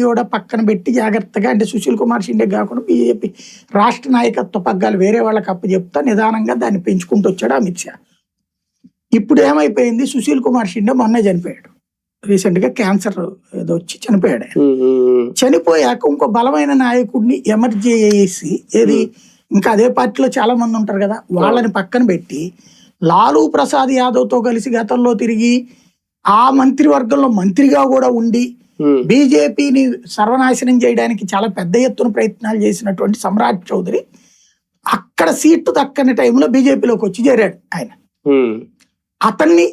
కూడా పక్కన పెట్టి జాగ్రత్తగా, అంటే సుశీల్ కుమార్ షిండే కాకుండా బీజేపీ రాష్ట్ర నాయకత్వ పగ్గాలు వేరే వాళ్ళకి అప్పచెప్తా నిదానంగా దాన్ని పెంచుకుంటూ వచ్చాడు అమిత్ షా. ఇప్పుడు ఏమైపోయింది, సుశీల్ కుమార్ షిండే మొన్నే చనిపోయాడు, రీసెంట్ గా క్యాన్సర్ ఏదో వచ్చి చనిపోయాడు. చనిపోయాక ఇంకో బలమైన నాయకుడిని ఎమర్జీ చేసి, ఏది ఇంకా అదే పార్టీలో చాలా మంది ఉంటారు కదా, వాళ్ళని పక్కన పెట్టి లాలూ ప్రసాద్ యాదవ్ తో కలిసి గతంలో తిరిగి ఆ మంత్రివర్గంలో మంత్రిగా కూడా ఉండి బీజేపీని సర్వనాశనం చేయడానికి చాలా పెద్ద ఎత్తున ప్రయత్నాలు చేసినటువంటి సమ్రాట్ చౌదరి అక్కడ సీటు దక్కని టైంలో బీజేపీలోకి వచ్చి చేరాడు ఆయన. అతన్ని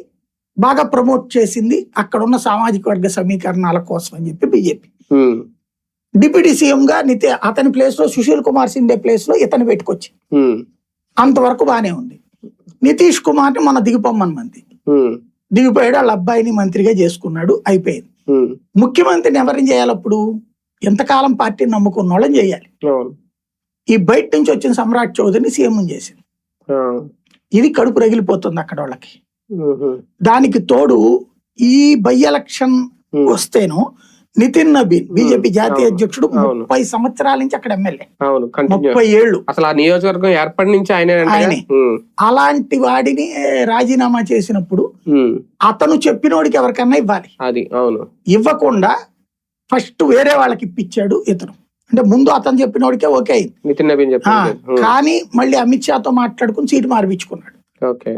బాగా ప్రమోట్ చేసింది అక్కడ ఉన్న సామాజిక వర్గ సమీకరణాల కోసం అని చెప్పి బీజేపీ. డిప్యూటీ సీఎం గా అతని ప్లేస్ లో సుశీల్ కుమార్ షిండే ప్లేస్ లో ఇతను పెట్టుకొచ్చి అంతవరకు బానే ఉంది. నితీష్ కుమార్ ని మన దిగిపోమ్మని దిగిపోయాడు, వాళ్ళ అబ్బాయిని మంత్రిగా చేసుకున్నాడు, అయిపోయింది. ముఖ్యమంత్రిని ఎవరిని చేయాలి అప్పుడు? ఎంతకాలం పార్టీని నమ్ముకున్న వాళ్ళని చేయాలి. ఈ బయట నుంచి వచ్చిన సమ్రాట్ చౌదరిని సీఎం చేసింది. ఇది కడుపు రగిలిపోతుంది అక్కడ వాళ్ళకి. దానికి తోడు ఈ బై ఎలక్షన్ వస్తేను నితిన్ నబీన్ బీజేపీ జాతీయ అధ్యక్షుడు 30 సంవత్సరాల నుంచి అక్కడ ఎమ్మెల్యే, 30 ఏళ్ళు అసలు ఆ నియోజకవర్గం ఏర్పడి నుంచి ఆయనే. అలాంటి వాడిని రాజీనామా చేసినప్పుడు అతను చెప్పినోడికి ఎవరికన్నా ఇవ్వాలి. అది అవును, ఇవ్వకుండా ఫస్ట్ వేరే వాళ్ళకి ఇప్పించాడు ఇతను. అంటే ముందు అతను చెప్పినోడికే ఓకే అయింది నితిన్ నబీన్, కానీ మళ్ళీ అమిత్ షాతో మాట్లాడుకుని సీటు మార్పించుకున్నాడు. ఓకే.